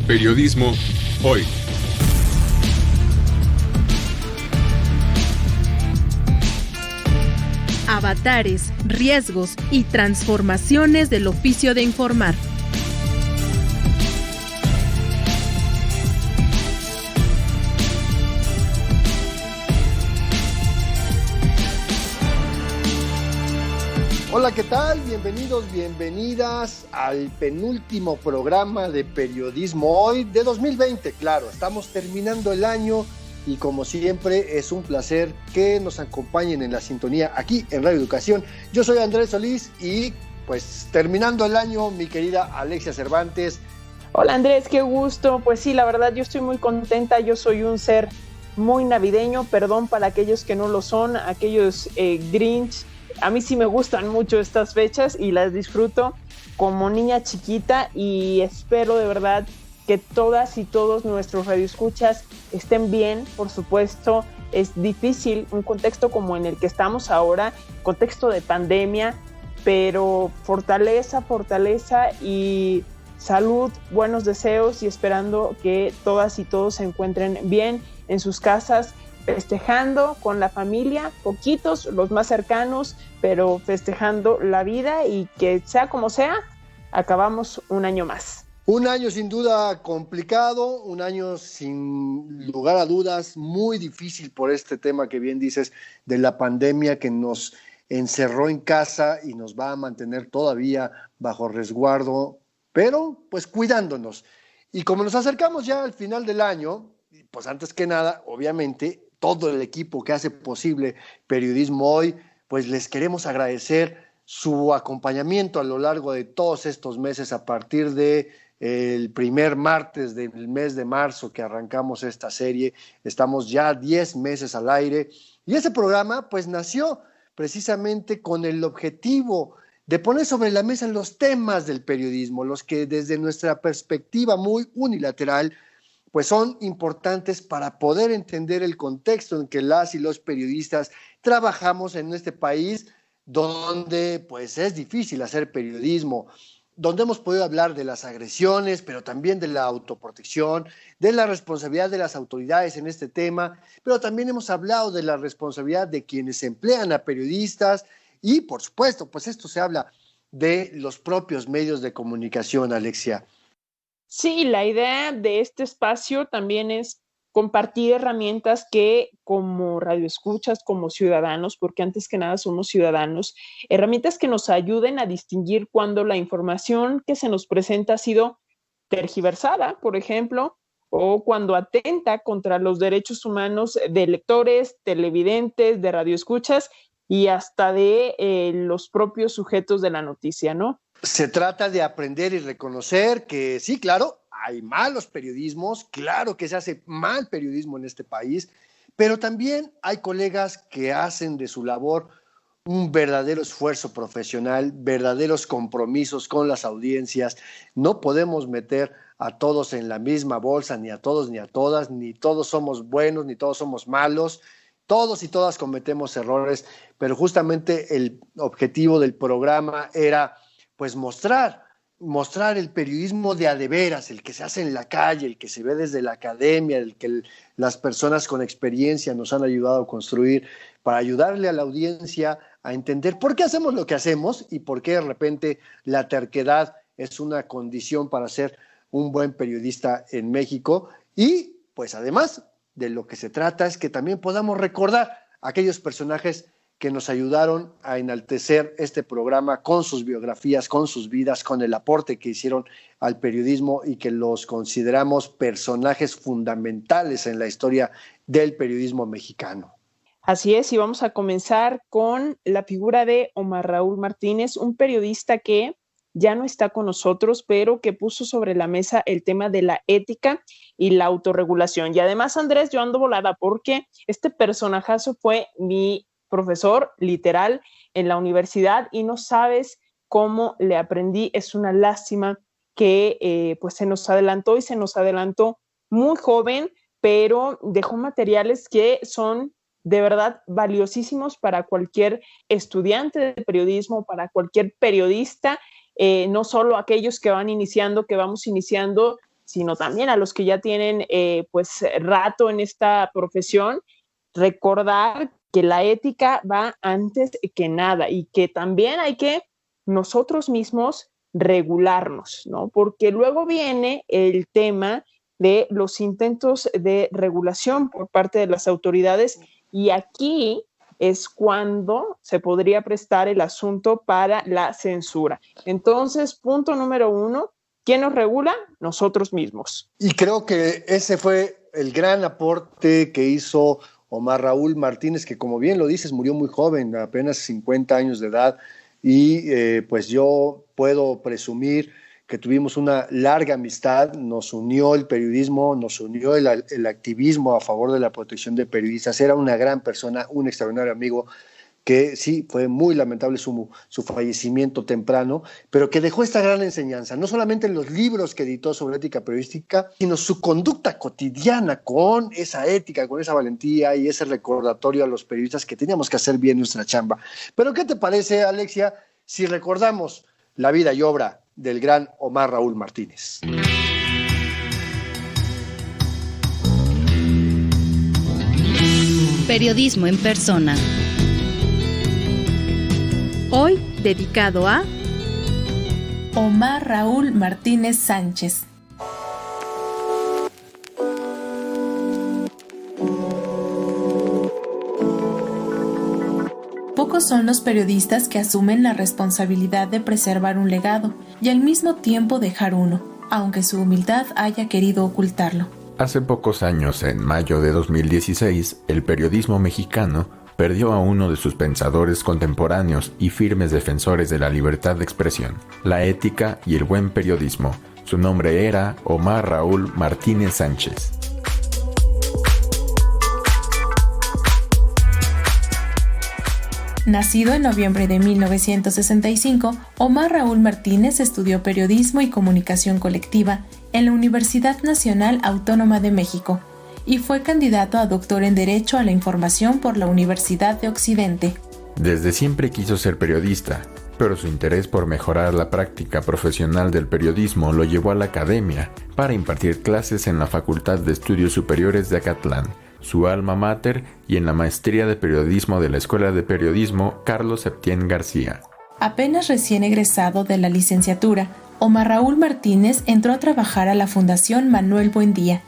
Periodismo hoy. Avatares, riesgos y transformaciones del oficio de informar. Hola, ¿qué tal? Bienvenidos, bienvenidas al penúltimo programa de Periodismo Hoy de 2020. Claro, estamos terminando el año y como siempre es un placer que nos acompañen en la sintonía aquí en Radio Educación. Yo soy Andrés Solís y pues terminando el año, mi querida Alexia Cervantes. Hola Andrés, qué gusto. Pues sí, la verdad yo estoy muy contenta. Yo soy un ser muy navideño, perdón para aquellos que no lo son, aquellos Grinch. A mí sí me gustan mucho estas fechas y las disfruto como niña chiquita y espero de verdad que todas y todos nuestros radioescuchas estén bien. Por supuesto, es difícil un contexto como en el que estamos ahora, contexto de pandemia, pero fortaleza y salud, buenos deseos y esperando que todas y todos se encuentren bien en sus casas, festejando con la familia, poquitos, los más cercanos, pero festejando la vida y que sea como sea, acabamos un año más. Un año sin duda complicado, un año sin lugar a dudas muy difícil por este tema que bien dices de la pandemia que nos encerró en casa y nos va a mantener todavía bajo resguardo, pero pues cuidándonos. Y como nos acercamos ya al final del año, pues antes que nada, obviamente, todo el equipo que hace posible Periodismo Hoy, pues les queremos agradecer su acompañamiento a lo largo de todos estos meses a partir de el primer martes del mes de marzo que arrancamos esta serie. Estamos ya 10 meses al aire y ese programa pues nació precisamente con el objetivo de poner sobre la mesa los temas del periodismo, los que desde nuestra perspectiva muy unilateral pues son importantes para poder entender el contexto en que las y los periodistas trabajamos en este país donde pues es difícil hacer periodismo, donde hemos podido hablar de las agresiones, pero también de la autoprotección, de la responsabilidad de las autoridades en este tema, pero también hemos hablado de la responsabilidad de quienes emplean a periodistas y, por supuesto, pues esto se habla de los propios medios de comunicación, Alexia. Sí, la idea de este espacio también es compartir herramientas que como radioescuchas, como ciudadanos, porque antes que nada somos ciudadanos, herramientas que nos ayuden a distinguir cuando la información que se nos presenta ha sido tergiversada, por ejemplo, o cuando atenta contra los derechos humanos de lectores, televidentes, de radioescuchas y hasta de los propios sujetos de la noticia, ¿no? Se trata de aprender y reconocer que sí, claro, hay malos periodismos, claro que se hace mal periodismo en este país, pero también hay colegas que hacen de su labor un verdadero esfuerzo profesional, verdaderos compromisos con las audiencias. No podemos meter a todos en la misma bolsa, ni a todos ni a todas, ni todos somos buenos, ni todos somos malos. Todos y todas cometemos errores, pero justamente el objetivo del programa era pues mostrar el periodismo de a de veras, el que se hace en la calle, el que se ve desde la academia, el que las personas con experiencia nos han ayudado a construir para ayudarle a la audiencia a entender por qué hacemos lo que hacemos y por qué de repente la terquedad es una condición para ser un buen periodista en México. Y pues además de lo que se trata es que también podamos recordar a aquellos personajes que nos ayudaron a enaltecer este programa con sus biografías, con sus vidas, con el aporte que hicieron al periodismo y que los consideramos personajes fundamentales en la historia del periodismo mexicano. Así es, y vamos a comenzar con la figura de Omar Raúl Martínez, un periodista que ya no está con nosotros, pero que puso sobre la mesa el tema de la ética y la autorregulación. Y además, Andrés, yo ando volada porque este personajazo fue mi profesor literal en la universidad y no sabes cómo le aprendí. Es una lástima que pues se nos adelantó muy joven, pero dejó materiales que son de verdad valiosísimos para cualquier estudiante de periodismo, para cualquier periodista, no solo aquellos que vamos iniciando, sino también a los que ya tienen pues rato en esta profesión, recordar que la ética va antes que nada y que también hay que nosotros mismos regularnos, ¿no? Porque luego viene el tema de los intentos de regulación por parte de las autoridades y aquí es cuando se podría prestar el asunto para la censura. Entonces, punto número 1, ¿quién nos regula? Nosotros mismos. Y creo que ese fue el gran aporte que hizo Omar Raúl Martínez, que como bien lo dices, murió muy joven, apenas 50 años de edad, y pues yo puedo presumir que tuvimos una larga amistad, nos unió el periodismo, nos unió el activismo a favor de la protección de periodistas. Era una gran persona, un extraordinario amigo, que sí, fue muy lamentable su fallecimiento temprano, pero que dejó esta gran enseñanza, no solamente en los libros que editó sobre ética periodística, sino su conducta cotidiana con esa ética, con esa valentía y ese recordatorio a los periodistas que teníamos que hacer bien nuestra chamba. Pero ¿qué te parece, Alexia, si recordamos la vida y obra del gran Omar Raúl Martínez? Periodismo en persona. Hoy dedicado a Omar Raúl Martínez Sánchez. Pocos son los periodistas que asumen la responsabilidad de preservar un legado y al mismo tiempo dejar uno, aunque su humildad haya querido ocultarlo. Hace pocos años, en mayo de 2016, el periodismo mexicano perdió a uno de sus pensadores contemporáneos y firmes defensores de la libertad de expresión, la ética y el buen periodismo. Su nombre era Omar Raúl Martínez Sánchez. Nacido en noviembre de 1965, Omar Raúl Martínez estudió periodismo y comunicación colectiva en la Universidad Nacional Autónoma de México y fue candidato a doctor en Derecho a la Información por la Universidad de Occidente. Desde siempre quiso ser periodista, pero su interés por mejorar la práctica profesional del periodismo lo llevó a la academia para impartir clases en la Facultad de Estudios Superiores de Acatlán, su alma mater, y en la maestría de periodismo de la Escuela de Periodismo Carlos Septién García. Apenas recién egresado de la licenciatura, Omar Raúl Martínez entró a trabajar a la Fundación Manuel Buendía,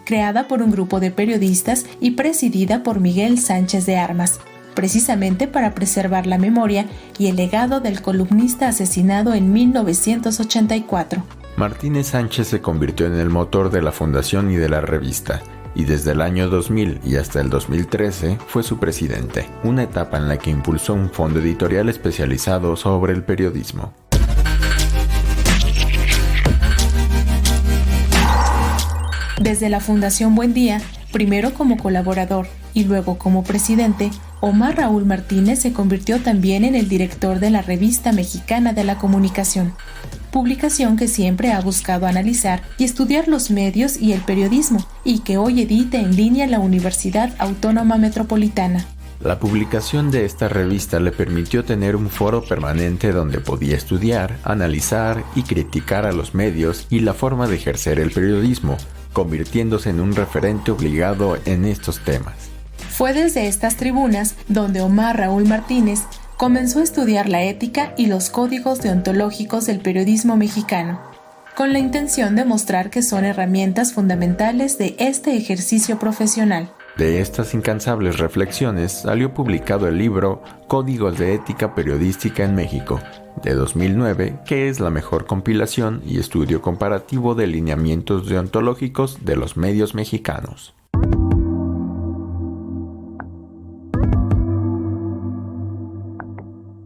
creada por un grupo de periodistas y presidida por Miguel Sánchez de Armas, precisamente para preservar la memoria y el legado del columnista asesinado en 1984. Martínez Sánchez se convirtió en el motor de la fundación y de la revista, y desde el año 2000 y hasta el 2013 fue su presidente, una etapa en la que impulsó un fondo editorial especializado sobre el periodismo. Desde la Fundación Buen Día, primero como colaborador y luego como presidente, Omar Raúl Martínez se convirtió también en el director de la Revista Mexicana de la Comunicación, publicación que siempre ha buscado analizar y estudiar los medios y el periodismo, y que hoy edita en línea la Universidad Autónoma Metropolitana. La publicación de esta revista le permitió tener un foro permanente donde podía estudiar, analizar y criticar a los medios y la forma de ejercer el periodismo, convirtiéndose en un referente obligado en estos temas. Fue desde estas tribunas donde Omar Raúl Martínez comenzó a estudiar la ética y los códigos deontológicos del periodismo mexicano, con la intención de mostrar que son herramientas fundamentales de este ejercicio profesional. De estas incansables reflexiones salió publicado el libro Códigos de Ética Periodística en México, de 2009, que es la mejor compilación y estudio comparativo de lineamientos deontológicos de los medios mexicanos.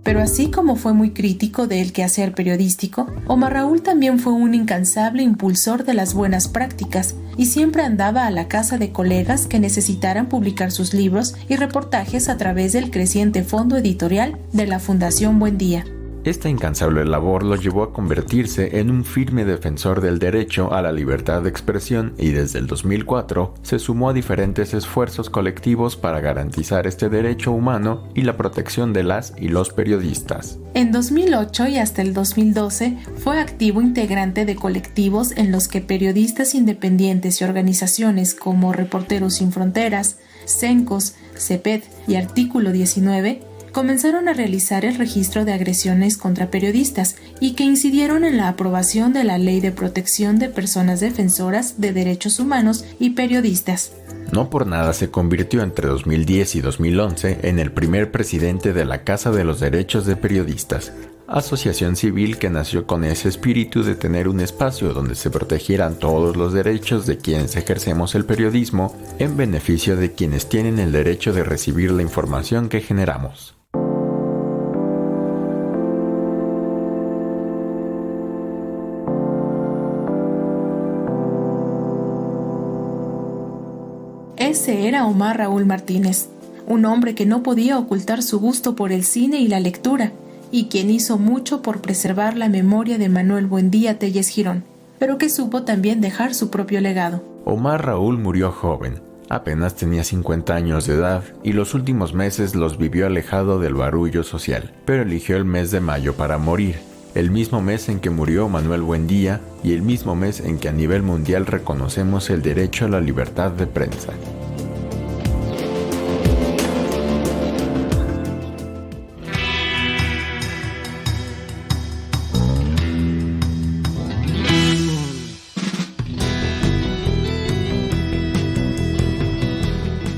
Pero así como fue muy crítico del quehacer periodístico, Omar Raúl también fue un incansable impulsor de las buenas prácticas y siempre andaba a la casa de colegas que necesitaran publicar sus libros y reportajes a través del creciente fondo editorial de la Fundación Buen Día. Esta incansable labor lo llevó a convertirse en un firme defensor del derecho a la libertad de expresión y desde el 2004 se sumó a diferentes esfuerzos colectivos para garantizar este derecho humano y la protección de las y los periodistas. En 2008 y hasta el 2012 fue activo integrante de colectivos en los que periodistas independientes y organizaciones como Reporteros Sin Fronteras, CENCOS, CEPED y Artículo 19 comenzaron a realizar el registro de agresiones contra periodistas y que incidieron en la aprobación de la Ley de Protección de Personas Defensoras de Derechos Humanos y Periodistas. No por nada se convirtió entre 2010 y 2011 en el primer presidente de la Casa de los Derechos de Periodistas, asociación civil que nació con ese espíritu de tener un espacio donde se protegieran todos los derechos de quienes ejercemos el periodismo en beneficio de quienes tienen el derecho de recibir la información que generamos. Ese era Omar Raúl Martínez, un hombre que no podía ocultar su gusto por el cine y la lectura, y quien hizo mucho por preservar la memoria de Manuel Buendía Telles Girón, pero que supo también dejar su propio legado. Omar Raúl murió joven, apenas tenía 50 años de edad y los últimos meses los vivió alejado del barullo social, pero eligió el mes de mayo para morir, el mismo mes en que murió Manuel Buendía y el mismo mes en que a nivel mundial reconocemos el derecho a la libertad de prensa.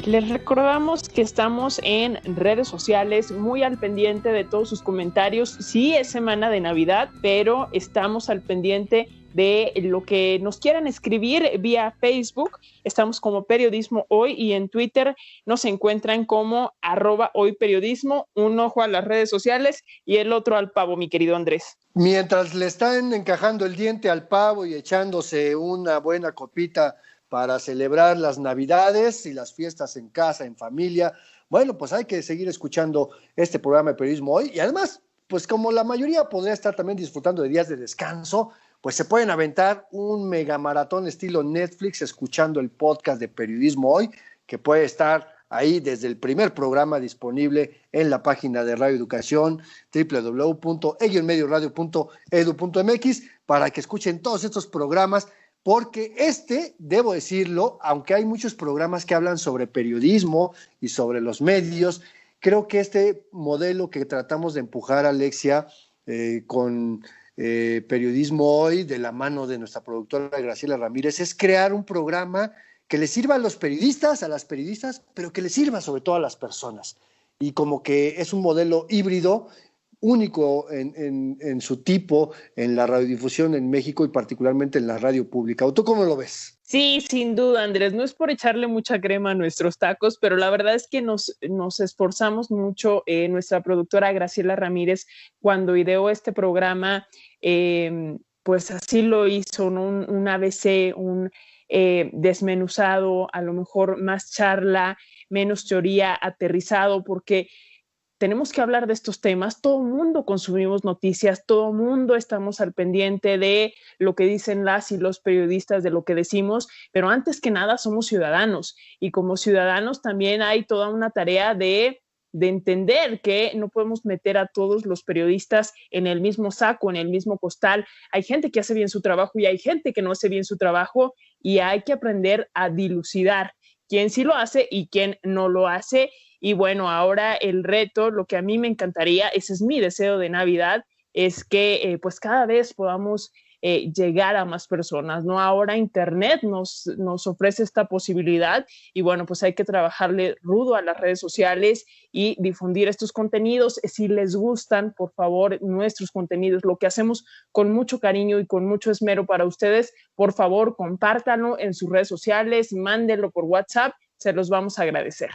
Les recordamos que estamos en redes sociales, muy al pendiente de todos sus comentarios. Sí, es semana de Navidad, pero estamos al pendiente de lo que nos quieran escribir vía Facebook. Estamos como Periodismo Hoy y en Twitter nos encuentran como @hoyperiodismo. Un ojo a las redes sociales y el otro al pavo, mi querido Andrés. Mientras le están encajando el diente al pavo y echándose una buena copita para celebrar las Navidades y las fiestas en casa, en familia, bueno, pues hay que seguir escuchando este programa de Periodismo Hoy. Y además, pues como la mayoría podría estar también disfrutando de días de descanso, pues se pueden aventar un mega maratón estilo Netflix escuchando el podcast de Periodismo Hoy, que puede estar ahí desde el primer programa disponible en la página de Radio Educación, www.e-medioradio.edu.mx, para que escuchen todos estos programas. Porque debo decirlo, aunque hay muchos programas que hablan sobre periodismo y sobre los medios, creo que este modelo que tratamos de empujar, Alexia, con Periodismo Hoy, de la mano de nuestra productora Graciela Ramírez, es crear un programa que le sirva a los periodistas, a las periodistas, pero que le sirva sobre todo a las personas. Y como que es un modelo híbrido, único en su tipo en la radiodifusión en México y particularmente en la radio pública. ¿O tú cómo lo ves? Sí, sin duda, Andrés. No es por echarle mucha crema a nuestros tacos, pero la verdad es que nos esforzamos mucho. Nuestra productora Graciela Ramírez, cuando ideó este programa, pues así lo hizo, ¿no? Un ABC, un desmenuzado, a lo mejor más charla, menos teoría, aterrizado, porque tenemos que hablar de estos temas. Todo el mundo consumimos noticias, todo el mundo estamos al pendiente de lo que dicen las y los periodistas, de lo que decimos, pero antes que nada somos ciudadanos y como ciudadanos también hay toda una tarea de entender que no podemos meter a todos los periodistas en el mismo saco, en el mismo costal. Hay gente que hace bien su trabajo y hay gente que no hace bien su trabajo y hay que aprender a dilucidar quién sí lo hace y quién no lo hace. Y bueno, ahora el reto, lo que a mí me encantaría, ese es mi deseo de Navidad, es que pues cada vez podamos llegar a más personas, ¿no? Ahora Internet nos ofrece esta posibilidad y bueno, pues hay que trabajarle rudo a las redes sociales y difundir estos contenidos. Si les gustan, por favor, nuestros contenidos, lo que hacemos con mucho cariño y con mucho esmero para ustedes, por favor, compártanlo en sus redes sociales, mándenlo por WhatsApp, se los vamos a agradecer.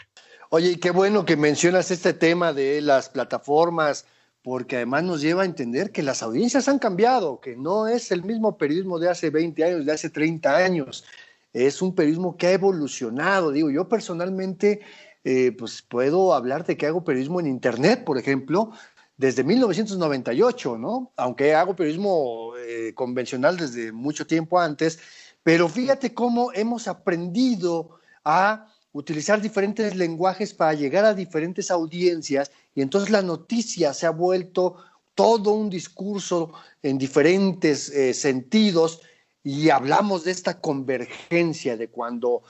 Oye, y qué bueno que mencionas este tema de las plataformas, porque además nos lleva a entender que las audiencias han cambiado, que no es el mismo periodismo de hace 20 años, de hace 30 años. Es un periodismo que ha evolucionado. Digo, yo personalmente pues puedo hablar de que hago periodismo en Internet, por ejemplo, desde 1998, ¿no? Aunque hago periodismo convencional desde mucho tiempo antes, pero fíjate cómo hemos aprendido a utilizar diferentes lenguajes para llegar a diferentes audiencias, y entonces la noticia se ha vuelto todo un discurso en diferentes sentidos, y hablamos de esta convergencia de cuando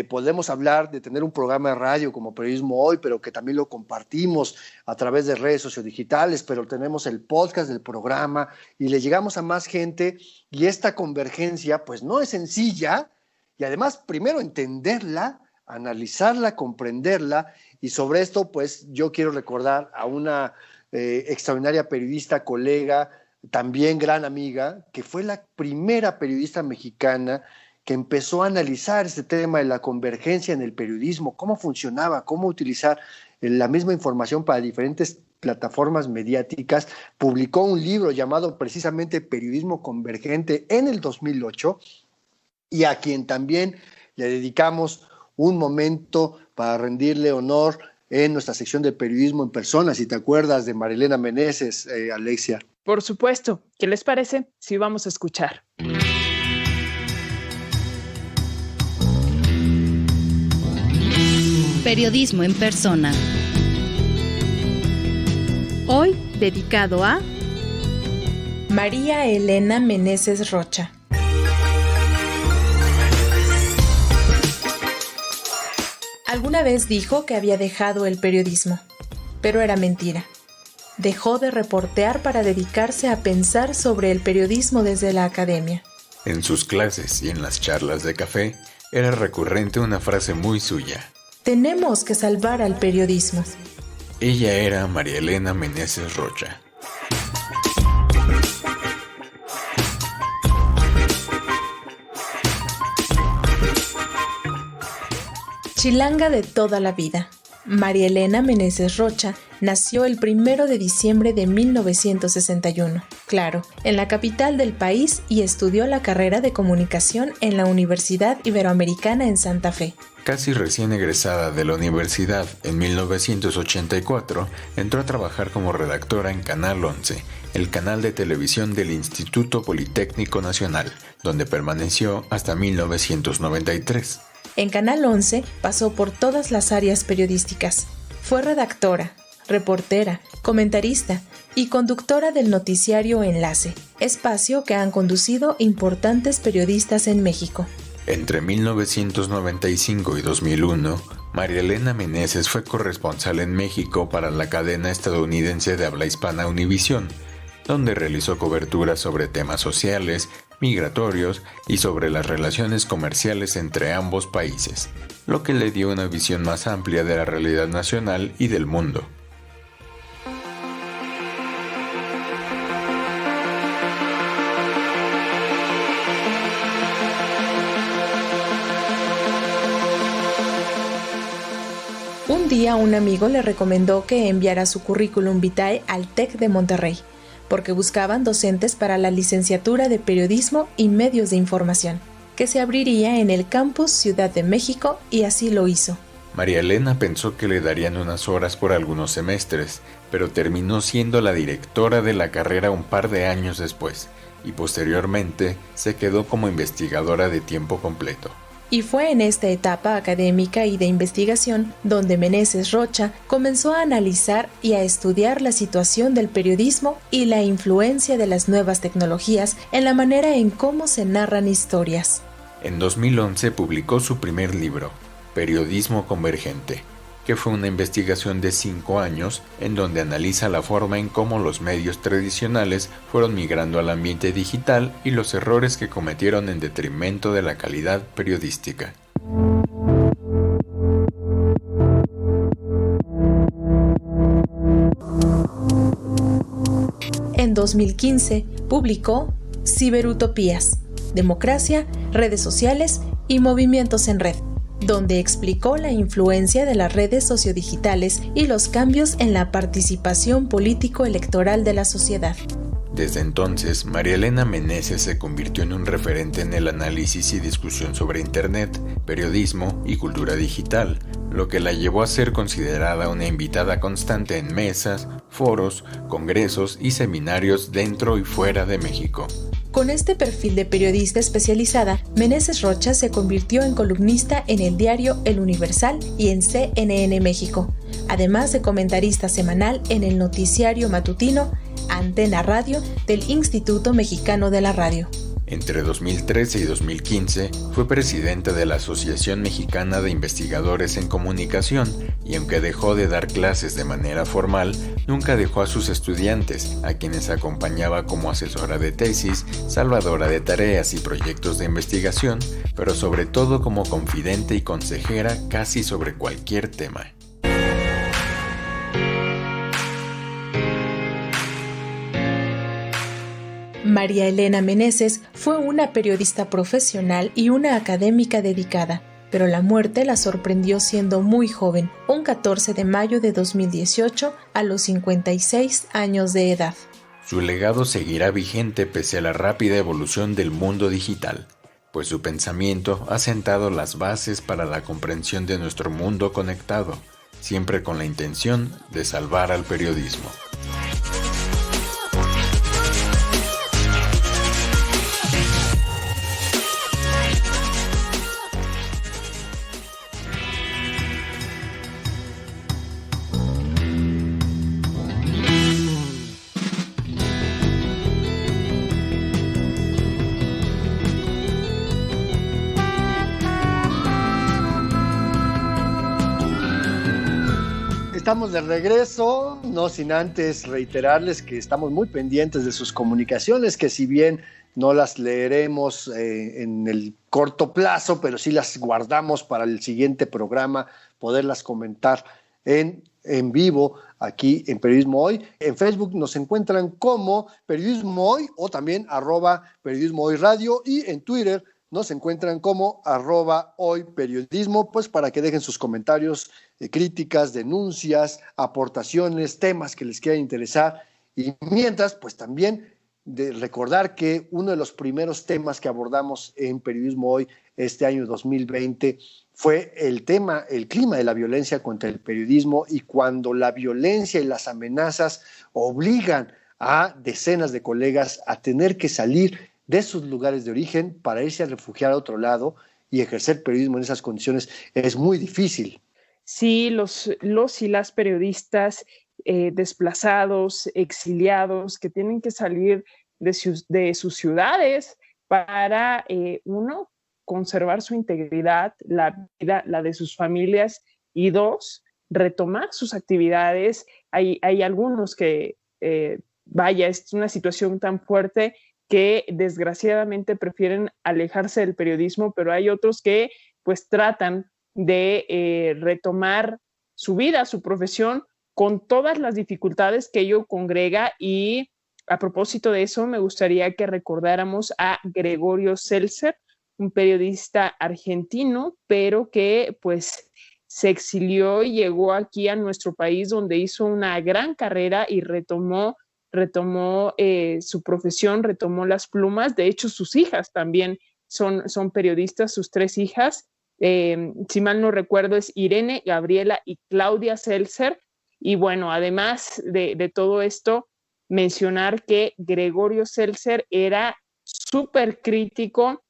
podemos hablar de tener un programa de radio como Periodismo Hoy, pero que también lo compartimos a través de redes sociodigitales, pero tenemos el podcast del programa y le llegamos a más gente, y esta convergencia pues no es sencilla, y además primero entenderla, analizarla, comprenderla, y sobre esto pues yo quiero recordar a una extraordinaria periodista, colega, también gran amiga, que fue la primera periodista mexicana que empezó a analizar este tema de la convergencia en el periodismo, cómo funcionaba, cómo utilizar la misma información para diferentes plataformas mediáticas. Publicó un libro llamado precisamente Periodismo Convergente en el 2008, y a quien también le dedicamos un momento para rendirle honor en nuestra sección de Periodismo en Persona. Si te acuerdas de Marielena Meneses, Alexia. Por supuesto. ¿Qué les parece si vamos a escuchar? Periodismo en Persona. Hoy dedicado a María Elena Meneses Rocha. Alguna vez dijo que había dejado el periodismo, pero era mentira. Dejó de reportear para dedicarse a pensar sobre el periodismo desde la academia. En sus clases y en las charlas de café era recurrente una frase muy suya. Tenemos que salvar al periodismo. Ella era María Elena Meneses Rocha. Chilanga de toda la vida, María Elena Meneses Rocha nació el 1 de diciembre de 1961, claro, en la capital del país, y estudió la carrera de comunicación en la Universidad Iberoamericana en Santa Fe. Casi recién egresada de la universidad en 1984, entró a trabajar como redactora en Canal 11, el canal de televisión del Instituto Politécnico Nacional, donde permaneció hasta 1993. En Canal 11 pasó por todas las áreas periodísticas. Fue redactora, reportera, comentarista y conductora del noticiario Enlace, espacio que han conducido importantes periodistas en México. Entre 1995 y 2001, María Elena Meneses fue corresponsal en México para la cadena estadounidense de habla hispana Univisión, donde realizó coberturas sobre temas sociales, migratorios y sobre las relaciones comerciales entre ambos países, lo que le dio una visión más amplia de la realidad nacional y del mundo. Un día un amigo le recomendó que enviara su currículum vitae al TEC de Monterrey, porque buscaban docentes para la licenciatura de Periodismo y Medios de Información, que se abriría en el campus Ciudad de México, y así lo hizo. María Elena pensó que le darían unas horas por algunos semestres, pero terminó siendo la directora de la carrera un par de años después, y posteriormente se quedó como investigadora de tiempo completo. Y fue en esta etapa académica y de investigación donde Meneses Rocha comenzó a analizar y a estudiar la situación del periodismo y la influencia de las nuevas tecnologías en la manera en cómo se narran historias. En 2011 publicó su primer libro, Periodismo Convergente, que fue una investigación de 5 años en donde analiza la forma en cómo los medios tradicionales fueron migrando al ambiente digital y los errores que cometieron en detrimento de la calidad periodística. En 2015 publicó Ciberutopías, Democracia, Redes Sociales y Movimientos en Red, donde explicó la influencia de las redes sociodigitales y los cambios en la participación político-electoral de la sociedad. Desde entonces, María Elena Meneses se convirtió en un referente en el análisis y discusión sobre Internet, periodismo y cultura digital, lo que la llevó a ser considerada una invitada constante en mesas, foros, congresos y seminarios dentro y fuera de México. Con este perfil de periodista especializada, Meneses Rocha se convirtió en columnista en el diario El Universal y en CNN México, además de comentarista semanal en el noticiario matutino Antena Radio del Instituto Mexicano de la Radio. Entre 2013 y 2015 fue presidenta de la Asociación Mexicana de Investigadores en Comunicación y aunque dejó de dar clases de manera formal, nunca dejó a sus estudiantes, a quienes acompañaba como asesora de tesis, salvadora de tareas y proyectos de investigación, pero sobre todo como confidente y consejera casi sobre cualquier tema. María Elena Meneses fue una periodista profesional y una académica dedicada, pero la muerte la sorprendió siendo muy joven, un 14 de mayo de 2018, a los 56 años de edad. Su legado seguirá vigente pese a la rápida evolución del mundo digital, pues su pensamiento ha sentado las bases para la comprensión de nuestro mundo conectado, siempre con la intención de salvar al periodismo. Estamos de regreso, no sin antes reiterarles que estamos muy pendientes de sus comunicaciones, que si bien no las leeremos en el corto plazo, pero sí las guardamos para el siguiente programa, poderlas comentar en vivo aquí en Periodismo Hoy. En Facebook nos encuentran como Periodismo Hoy o también @Periodismo Hoy Radio, y en Twitter nos encuentran como @hoyperiodismo, pues para que dejen sus comentarios, críticas, denuncias, aportaciones, temas que les quieran interesar. Y mientras, pues también de recordar que uno de los primeros temas que abordamos en Periodismo Hoy este año 2020 fue el clima de la violencia contra el periodismo, y cuando la violencia y las amenazas obligan a decenas de colegas a tener que salir de sus lugares de origen para irse a refugiar a otro lado y ejercer periodismo en esas condiciones es muy difícil. Sí, los y las periodistas desplazados, exiliados, que tienen que salir de sus ciudades para, uno, conservar su integridad, la vida, la de sus familias, y dos, retomar sus actividades. Hay algunos que, es una situación tan fuerte que desgraciadamente prefieren alejarse del periodismo, pero hay otros que pues tratan de retomar su vida, su profesión, con todas las dificultades que ello congrega. Y a propósito de eso, me gustaría que recordáramos a Gregorio Seltzer, un periodista argentino, pero que pues se exilió y llegó aquí a nuestro país, donde hizo una gran carrera y retomó su profesión, retomó las plumas. De hecho, sus hijas también son periodistas, sus 3 hijas. Si mal no recuerdo, es Irene, Gabriela y Claudia Seltzer. Y bueno, además de todo esto, mencionar que Gregorio Seltzer era súper crítico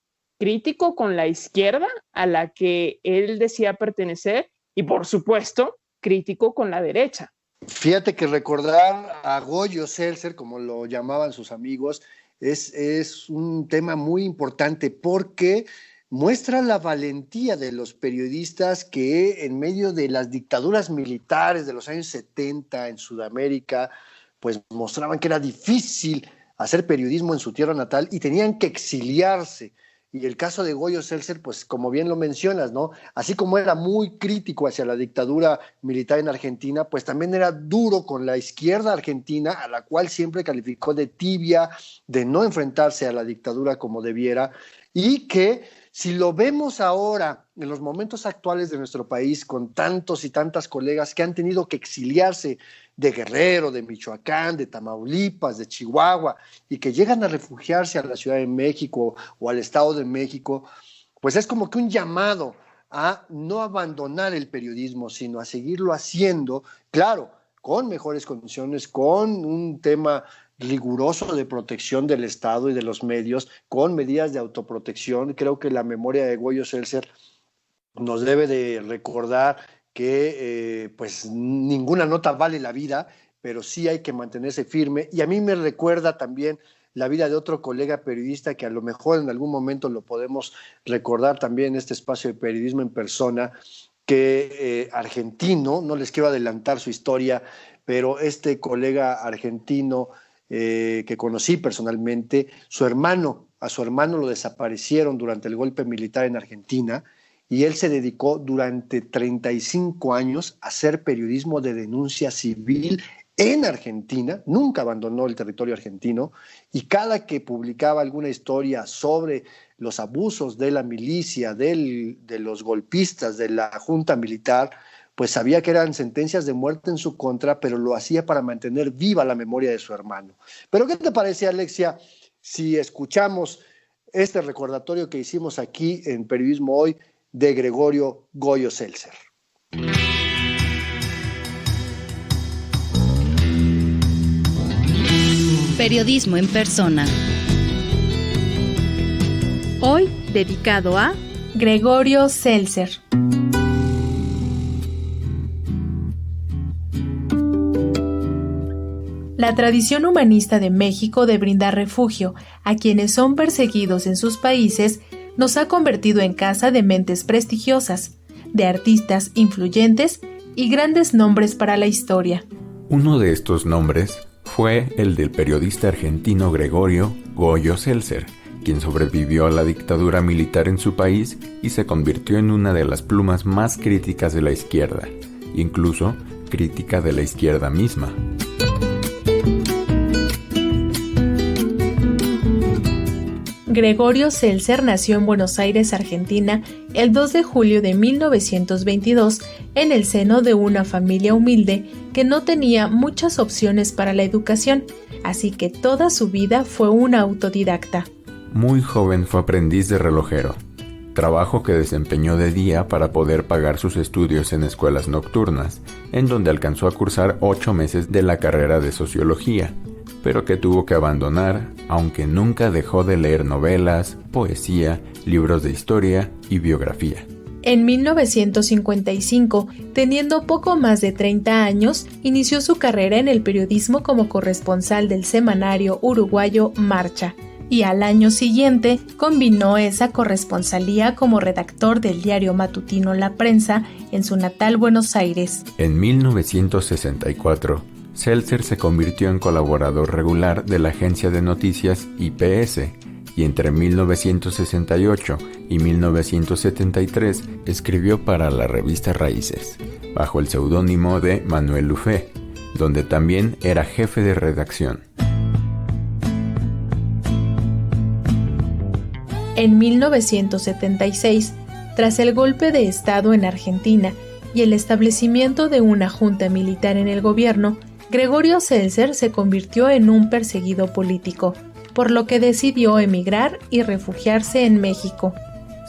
con la izquierda a la que él decía pertenecer, y por supuesto, crítico con la derecha. Fíjate que recordar a Goyo Seltzer, como lo llamaban sus amigos, es un tema muy importante, porque muestra la valentía de los periodistas que en medio de las dictaduras militares de los años 70 en Sudamérica, pues mostraban que era difícil hacer periodismo en su tierra natal y tenían que exiliarse. Y el caso de Goyo Seltzer, pues como bien lo mencionas, ¿no? Así como era muy crítico hacia la dictadura militar en Argentina, pues también era duro con la izquierda argentina, a la cual siempre calificó de tibia, de no enfrentarse a la dictadura como debiera, y que si lo vemos ahora, en los momentos actuales de nuestro país, con tantos y tantas colegas que han tenido que exiliarse de Guerrero, de Michoacán, de Tamaulipas, de Chihuahua, y que llegan a refugiarse a la Ciudad de México o al Estado de México, pues es como que un llamado a no abandonar el periodismo, sino a seguirlo haciendo, claro, con mejores condiciones, con un tema riguroso de protección del Estado y de los medios, con medidas de autoprotección. Creo que la memoria de Goyo Seltzer nos debe de recordar que pues ninguna nota vale la vida, pero sí hay que mantenerse firme. Y a mí me recuerda también la vida de otro colega periodista que a lo mejor en algún momento lo podemos recordar también en este espacio de periodismo en persona, que argentino, no les quiero adelantar su historia, pero este colega argentino que conocí personalmente, a su hermano lo desaparecieron durante el golpe militar en Argentina, y él se dedicó durante 35 años a hacer periodismo de denuncia civil en Argentina, nunca abandonó el territorio argentino, y cada que publicaba alguna historia sobre los abusos de la milicia, de los golpistas, de la junta militar, pues sabía que eran sentencias de muerte en su contra, pero lo hacía para mantener viva la memoria de su hermano. Pero ¿qué te parece, Alexia, si escuchamos este recordatorio que hicimos aquí en Periodismo Hoy de Gregorio Goyo Seltzer? Periodismo en persona. Hoy dedicado a Gregorio Seltzer. La tradición humanista de México de brindar refugio a quienes son perseguidos en sus países nos ha convertido en casa de mentes prestigiosas, de artistas influyentes y grandes nombres para la historia. Uno de estos nombres fue el del periodista argentino Gregorio Goyo Seltzer, quien sobrevivió a la dictadura militar en su país y se convirtió en una de las plumas más críticas de la izquierda, incluso crítica de la izquierda misma. Gregorio Seltzer nació en Buenos Aires, Argentina, el 2 de julio de 1922, en el seno de una familia humilde que no tenía muchas opciones para la educación, así que toda su vida fue un autodidacta. Muy joven fue aprendiz de relojero, trabajo que desempeñó de día para poder pagar sus estudios en escuelas nocturnas, en donde alcanzó a cursar 8 meses de la carrera de sociología, pero que tuvo que abandonar, aunque nunca dejó de leer novelas, poesía, libros de historia y biografía. En 1955, teniendo poco más de 30 años, inició su carrera en el periodismo como corresponsal del semanario uruguayo Marcha, y al año siguiente combinó esa corresponsalía como redactor del diario matutino La Prensa en su natal Buenos Aires. En 1964, Seltzer se convirtió en colaborador regular de la agencia de noticias IPS, y entre 1968 y 1973 escribió para la revista Raíces, bajo el seudónimo de Manuel Lufé, donde también era jefe de redacción. En 1976, tras el golpe de Estado en Argentina y el establecimiento de una junta militar en el gobierno, Gregorio Seltzer se convirtió en un perseguido político, por lo que decidió emigrar y refugiarse en México.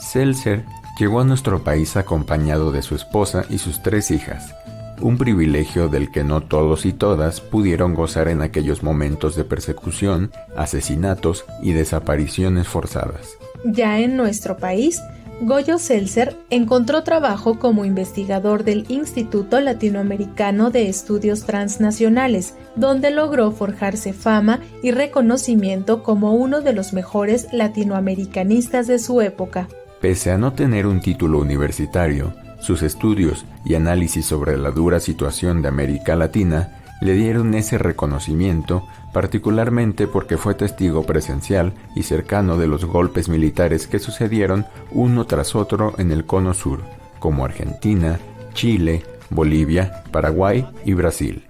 Seltzer llegó a nuestro país acompañado de su esposa y sus 3 hijas, un privilegio del que no todos y todas pudieron gozar en aquellos momentos de persecución, asesinatos y desapariciones forzadas. Ya en nuestro país, Goyo Seltzer encontró trabajo como investigador del Instituto Latinoamericano de Estudios Transnacionales, donde logró forjarse fama y reconocimiento como uno de los mejores latinoamericanistas de su época. Pese a no tener un título universitario, sus estudios y análisis sobre la dura situación de América Latina le dieron ese reconocimiento, particularmente porque fue testigo presencial y cercano de los golpes militares que sucedieron uno tras otro en el Cono Sur, como Argentina, Chile, Bolivia, Paraguay y Brasil.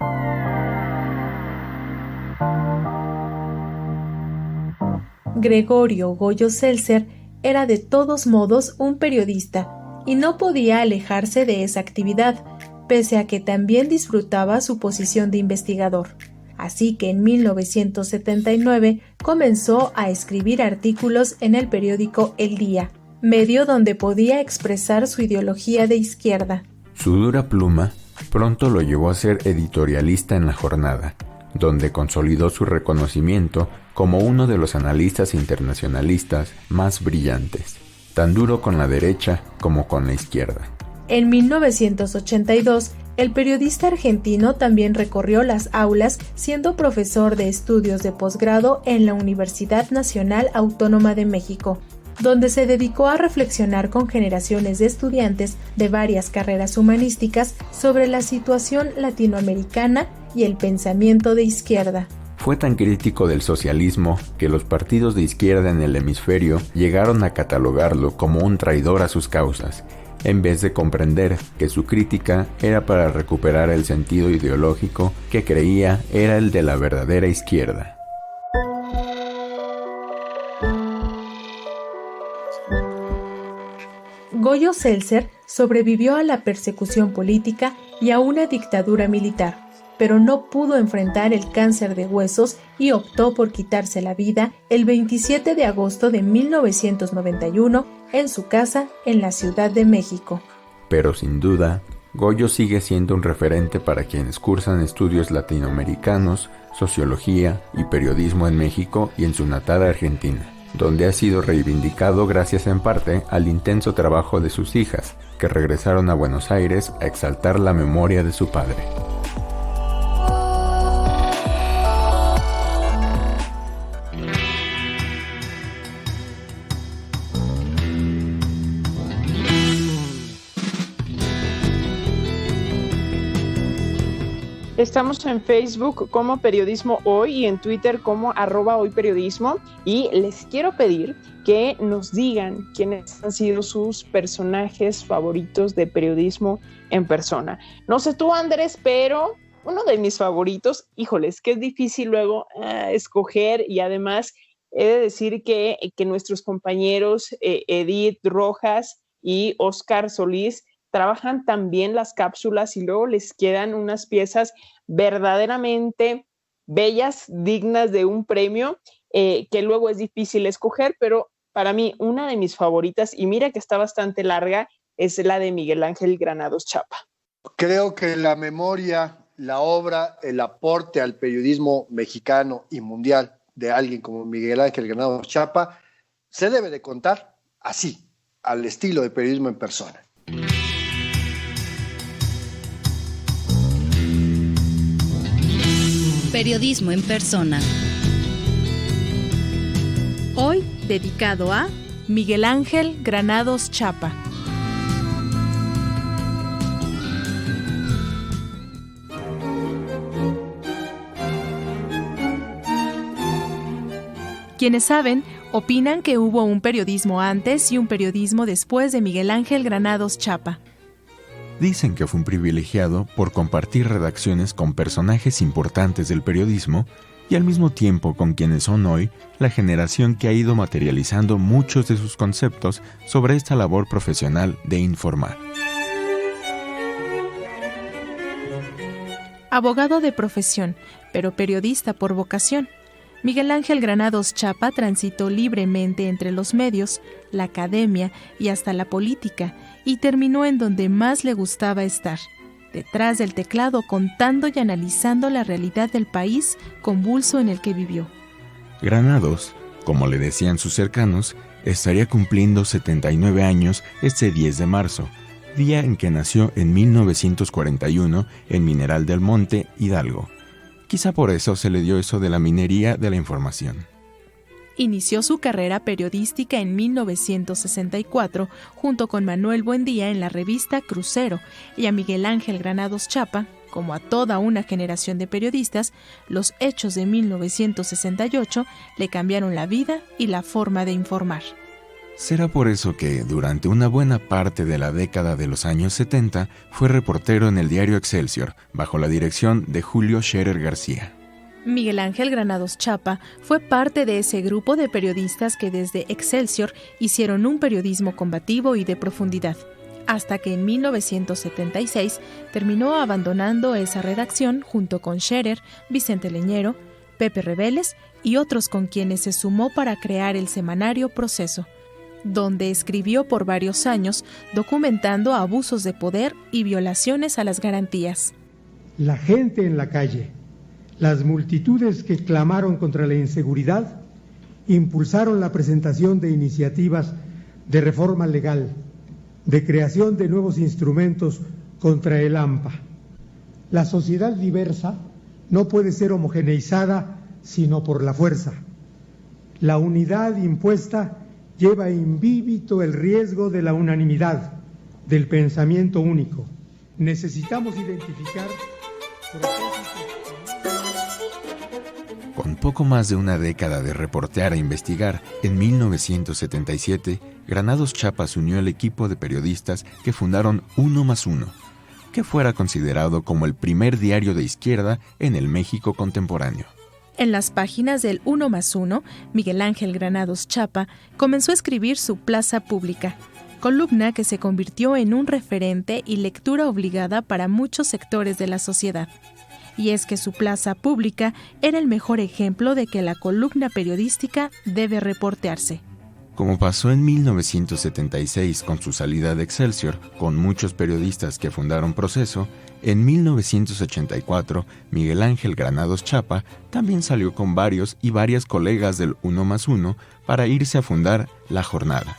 Gregorio Goyo Seltzer era de todos modos un periodista y no podía alejarse de esa actividad, pese a que también disfrutaba su posición de investigador. Así que en 1979 comenzó a escribir artículos en el periódico El Día, medio donde podía expresar su ideología de izquierda. Su dura pluma pronto lo llevó a ser editorialista en La Jornada, donde consolidó su reconocimiento como uno de los analistas internacionalistas más brillantes, tan duro con la derecha como con la izquierda. En 1982, el periodista argentino también recorrió las aulas siendo profesor de estudios de posgrado en la Universidad Nacional Autónoma de México, donde se dedicó a reflexionar con generaciones de estudiantes de varias carreras humanísticas sobre la situación latinoamericana y el pensamiento de izquierda. Fue tan crítico del socialismo que los partidos de izquierda en el hemisferio llegaron a catalogarlo como un traidor a sus causas, en vez de comprender que su crítica era para recuperar el sentido ideológico que creía era el de la verdadera izquierda. Goyo Seltzer sobrevivió a la persecución política y a una dictadura militar, pero no pudo enfrentar el cáncer de huesos y optó por quitarse la vida el 27 de agosto de 1991 en su casa en la Ciudad de México. Pero sin duda, Goyo sigue siendo un referente para quienes cursan estudios latinoamericanos, sociología y periodismo en México y en su natal Argentina, donde ha sido reivindicado gracias en parte al intenso trabajo de sus hijas, que regresaron a Buenos Aires a exaltar la memoria de su padre. Estamos en Facebook como Periodismo Hoy y en Twitter como @hoyperiodismo, y les quiero pedir que nos digan quiénes han sido sus personajes favoritos de periodismo en persona. No sé tú, Andrés, pero uno de mis favoritos, híjoles, que es difícil luego escoger, y además he de decir que nuestros compañeros Edith Rojas y Oscar Solís trabajan también las cápsulas y luego les quedan unas piezas verdaderamente bellas, dignas de un premio, que luego es difícil escoger, pero para mí una de mis favoritas, y mira que está bastante larga, es la de Miguel Ángel Granados Chapa. Creo que la memoria, la obra, el aporte al periodismo mexicano y mundial de alguien como Miguel Ángel Granados Chapa se debe de contar así, al estilo de Periodismo en Persona. Periodismo en persona. Hoy dedicado a Miguel Ángel Granados Chapa. Quienes saben, opinan que hubo un periodismo antes y un periodismo después de Miguel Ángel Granados Chapa. Dicen que fue un privilegiado por compartir redacciones con personajes importantes del periodismo y al mismo tiempo con quienes son hoy la generación que ha ido materializando muchos de sus conceptos sobre esta labor profesional de informar. Abogado de profesión, pero periodista por vocación, Miguel Ángel Granados Chapa transitó libremente entre los medios, la academia y hasta la política, y terminó en donde más le gustaba estar, detrás del teclado, contando y analizando la realidad del país convulso en el que vivió. Granados, como le decían sus cercanos, estaría cumpliendo 79 años este 10 de marzo, día en que nació en 1941 en Mineral del Monte, Hidalgo. Quizá por eso se le dio eso de la minería de la información. Inició su carrera periodística en 1964 junto con Manuel Buendía en la revista Crucero, y a Miguel Ángel Granados Chapa, como a toda una generación de periodistas, los hechos de 1968 le cambiaron la vida y la forma de informar. Será por eso que, durante una buena parte de la década de los años 70, fue reportero en el diario Excelsior, bajo la dirección de Julio Scherer García. Miguel Ángel Granados Chapa fue parte de ese grupo de periodistas que desde Excelsior hicieron un periodismo combativo y de profundidad, hasta que en 1976 terminó abandonando esa redacción junto con Scherer, Vicente Leñero, Pepe Reveles y otros con quienes se sumó para crear el semanario Proceso. donde escribió por varios años documentando abusos de poder y violaciones a las garantías. La gente en la calle, las multitudes que clamaron contra la inseguridad, impulsaron la presentación de iniciativas de reforma legal, de creación de nuevos instrumentos contra el AMPA. La sociedad diversa no puede ser homogeneizada sino por la fuerza. La unidad impuesta lleva invívido el riesgo de la unanimidad, del pensamiento único. Necesitamos identificar Con poco más de una década de reportear e investigar, en 1977, Granados Chapa se unió al equipo de periodistas que fundaron Uno más Uno, que fuera considerado como el primer diario de izquierda en el México contemporáneo. En las páginas del Uno más Uno, Miguel Ángel Granados Chapa comenzó a escribir su Plaza Pública, columna que se convirtió en un referente y lectura obligada para muchos sectores de la sociedad. Y es que su Plaza Pública era el mejor ejemplo de que la columna periodística debe reportearse. Como pasó en 1976 con su salida de Excelsior, con muchos periodistas que fundaron Proceso, en 1984 Miguel Ángel Granados Chapa también salió con varios y varias colegas del Uno más Uno para irse a fundar La Jornada,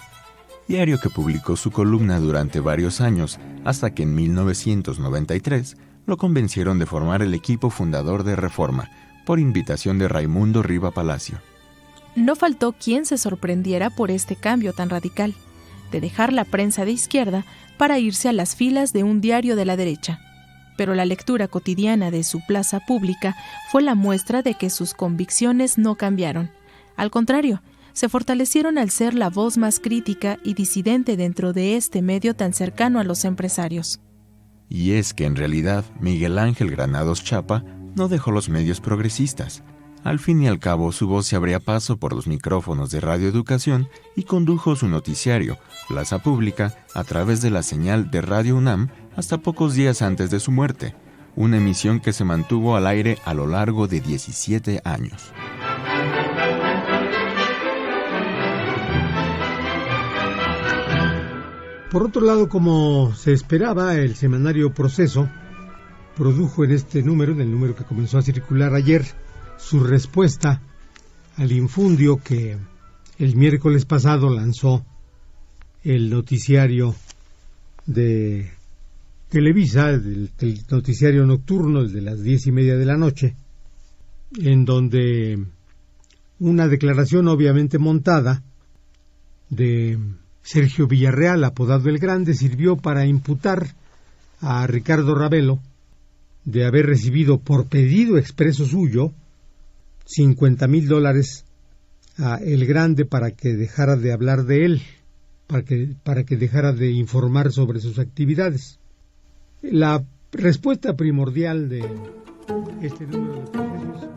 diario que publicó su columna durante varios años hasta que en 1993 lo convencieron de formar el equipo fundador de Reforma, por invitación de Raimundo Riva Palacio. No faltó quien se sorprendiera por este cambio tan radical, de dejar la prensa de izquierda para irse a las filas de un diario de la derecha. Pero la lectura cotidiana de su Plaza Pública fue la muestra de que sus convicciones no cambiaron. Al contrario, se fortalecieron al ser la voz más crítica y disidente dentro de este medio tan cercano a los empresarios. Y es que en realidad Miguel Ángel Granados Chapa no dejó los medios progresistas. Al fin y al cabo, su voz se abría paso por los micrófonos de Radio Educación y condujo su noticiario, Plaza Pública, a través de la señal de Radio UNAM hasta pocos días antes de su muerte, una emisión que se mantuvo al aire a lo largo de 17 años. Por otro lado, como se esperaba, el semanario Proceso produjo en este número, en el número que comenzó a circular ayer, su respuesta al infundio que el miércoles pasado lanzó el noticiario de Televisa, el noticiario nocturno, el de las 10:30 de la noche, en donde una declaración obviamente montada de Sergio Villarreal, apodado El Grande, sirvió para imputar a Ricardo Ravelo de haber recibido por pedido expreso suyo $50,000 a El Grande para que dejara de hablar de él, para que dejara de informar sobre sus actividades. La respuesta primordial de este número de procesos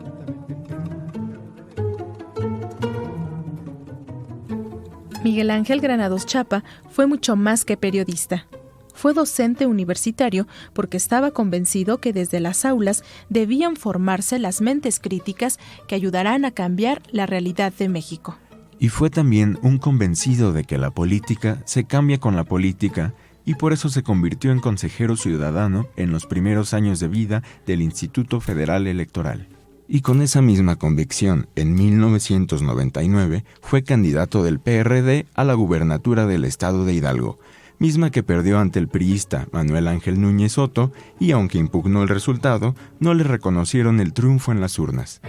Miguel Ángel Granados Chapa fue mucho más que periodista. Fue docente universitario porque estaba convencido que desde las aulas debían formarse las mentes críticas que ayudarán a cambiar la realidad de México. Y fue también un convencido de que la política se cambia con la política, y por eso se convirtió en consejero ciudadano en los primeros años de vida del Instituto Federal Electoral. Y con esa misma convicción, en 1999 fue candidato del PRD a la gubernatura del estado de Hidalgo, misma que perdió ante el priista Manuel Ángel Núñez Soto, y aunque impugnó el resultado, no le reconocieron el triunfo en las urnas.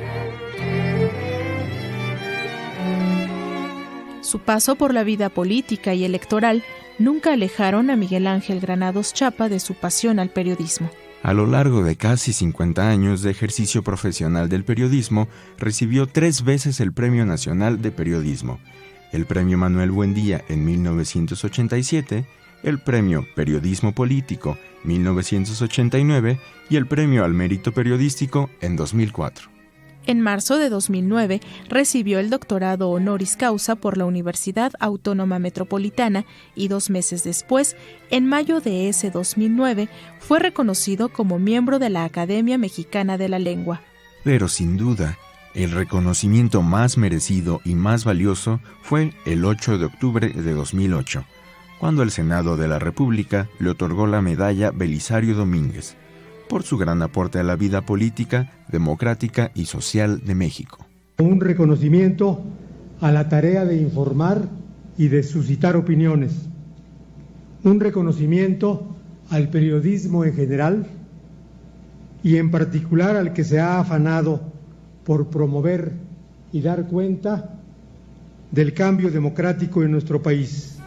Su paso por la vida política y electoral nunca alejaron a Miguel Ángel Granados Chapa de su pasión al periodismo. A lo largo de casi 50 años de ejercicio profesional del periodismo, recibió 3 veces el Premio Nacional de Periodismo, el Premio Manuel Buendía en 1987, el Premio Periodismo Político 1989 y el Premio al Mérito Periodístico en 2004. En marzo de 2009 recibió el doctorado honoris causa por la Universidad Autónoma Metropolitana y 2 meses después, en mayo de ese 2009, fue reconocido como miembro de la Academia Mexicana de la Lengua. Pero sin duda, El reconocimiento más merecido y más valioso fue el 8 de octubre de 2008, cuando el Senado de la República le otorgó la medalla Belisario Domínguez, por su gran aporte a la vida política, democrática y social de México. Un reconocimiento a la tarea de informar y de suscitar opiniones. Un reconocimiento al periodismo en general y en particular al que se ha afanado por promover y dar cuenta del cambio democrático en nuestro país.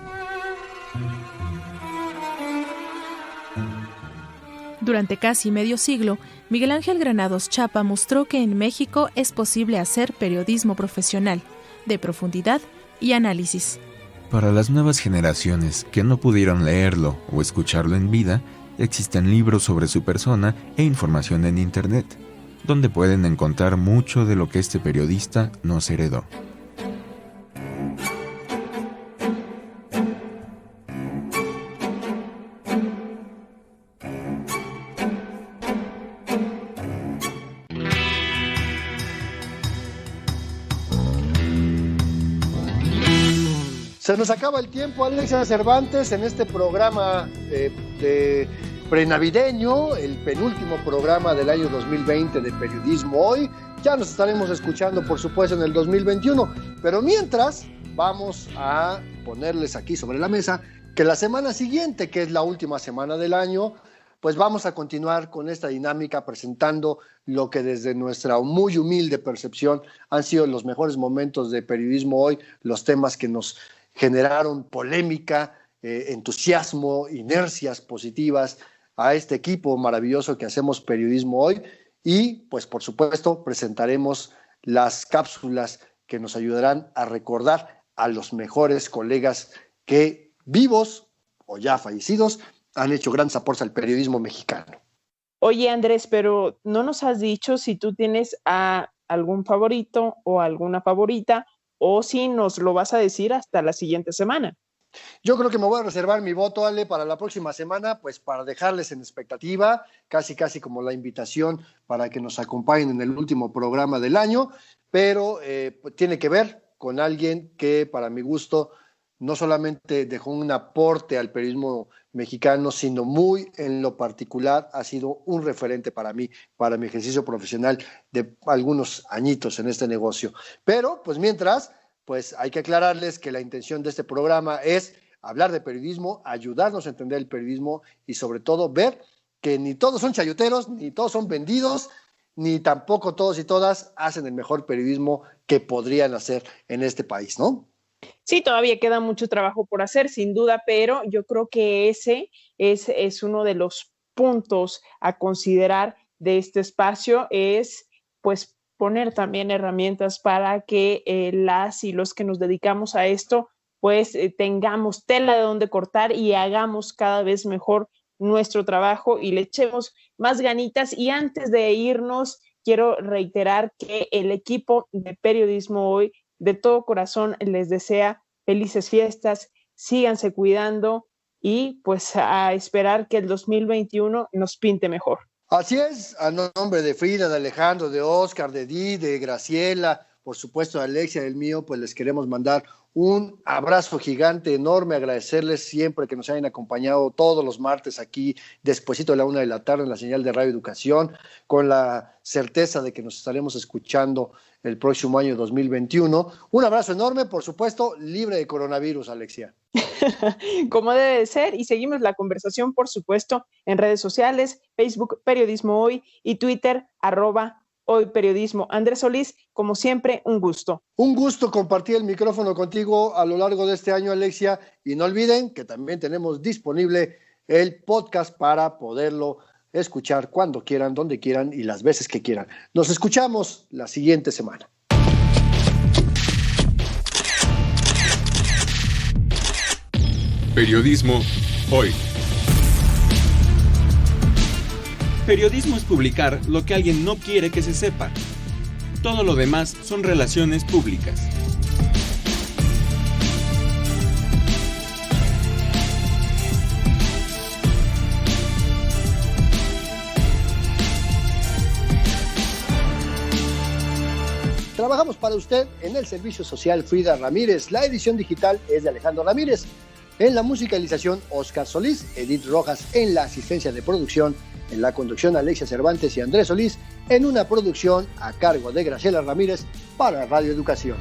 Durante casi medio siglo, Miguel Ángel Granados Chapa mostró que en México es posible hacer periodismo profesional, de profundidad y análisis. Para las nuevas generaciones que no pudieron leerlo o escucharlo en vida, existen libros sobre su persona e información en Internet, donde pueden encontrar mucho de lo que este periodista nos heredó. Se nos acaba el tiempo, Alexia Cervantes, en este programa de prenavideño, el penúltimo programa del año 2020 de Periodismo Hoy. Ya nos estaremos escuchando, por supuesto, en el 2021. Pero mientras, vamos a ponerles aquí sobre la mesa que la semana siguiente, que es la última semana del año, pues vamos a continuar con esta dinámica presentando lo que desde nuestra muy humilde percepción han sido los mejores momentos de Periodismo Hoy, los temas que nos generaron polémica, entusiasmo, inercias positivas a este equipo maravilloso que hacemos Periodismo Hoy, y pues por supuesto presentaremos las cápsulas que nos ayudarán a recordar a los mejores colegas que, vivos o ya fallecidos, han hecho grandes aportes al periodismo mexicano. Oye, Andrés, pero no nos has dicho si tú tienes a algún favorito o alguna favorita, o si nos lo vas a decir hasta la siguiente semana. Yo creo que me voy a reservar mi voto, Ale, para la próxima semana, pues para dejarles en expectativa, casi como la invitación para que nos acompañen en el último programa del año, pero tiene que ver con alguien que, para mi gusto, no solamente dejó un aporte al periodismo mexicano, sino muy en lo particular ha sido un referente para mí, para mi ejercicio profesional de algunos añitos en este negocio. Pero, pues mientras, pues hay que aclararles que la intención de este programa es hablar de periodismo, ayudarnos a entender el periodismo y sobre todo ver que ni todos son chayoteros, ni todos son vendidos, ni tampoco todos y todas hacen el mejor periodismo que podrían hacer en este país, ¿no? Sí, todavía queda mucho trabajo por hacer, sin duda, pero yo creo que ese es uno de los puntos a considerar de este espacio, es pues poner también herramientas para que las y los que nos dedicamos a esto, pues tengamos tela de donde cortar y hagamos cada vez mejor nuestro trabajo y le echemos más ganitas. Y antes de irnos, quiero reiterar que el equipo de Periodismo Hoy de todo corazón les desea felices fiestas, síganse cuidando y pues a esperar que el 2021 nos pinte mejor. Así es, a nombre de Frida, de Alejandro, de Oscar, de Di, de Graciela, por supuesto de Alexia, del mío, pues les queremos mandar un abrazo gigante, enorme, agradecerles siempre que nos hayan acompañado todos los martes aquí, despuesito de la 1:00 p.m. en la señal de Radio Educación, con la certeza de que nos estaremos escuchando el próximo año 2021. Un abrazo enorme, por supuesto, libre de coronavirus, Alexia. Como debe de ser, y seguimos la conversación, por supuesto, en redes sociales, Facebook, Periodismo Hoy, y Twitter, @HoyPeriodismo. Andrés Solís, como siempre, un gusto. Un gusto compartir el micrófono contigo a lo largo de este año, Alexia, y no olviden que también tenemos disponible el podcast para poderlo escuchar cuando quieran, donde quieran y las veces que quieran. Nos escuchamos la siguiente semana. Periodismo Hoy. Periodismo es publicar lo que alguien no quiere que se sepa. Todo lo demás son relaciones públicas. Trabajamos para usted en el servicio social Frida Ramírez. La edición digital es de Alejandro Ramírez. En la musicalización, Oscar Solís, Edith Rojas en la asistencia de producción, en la conducción Alexia Cervantes y Andrés Solís, en una producción a cargo de Graciela Ramírez para Radio Educación.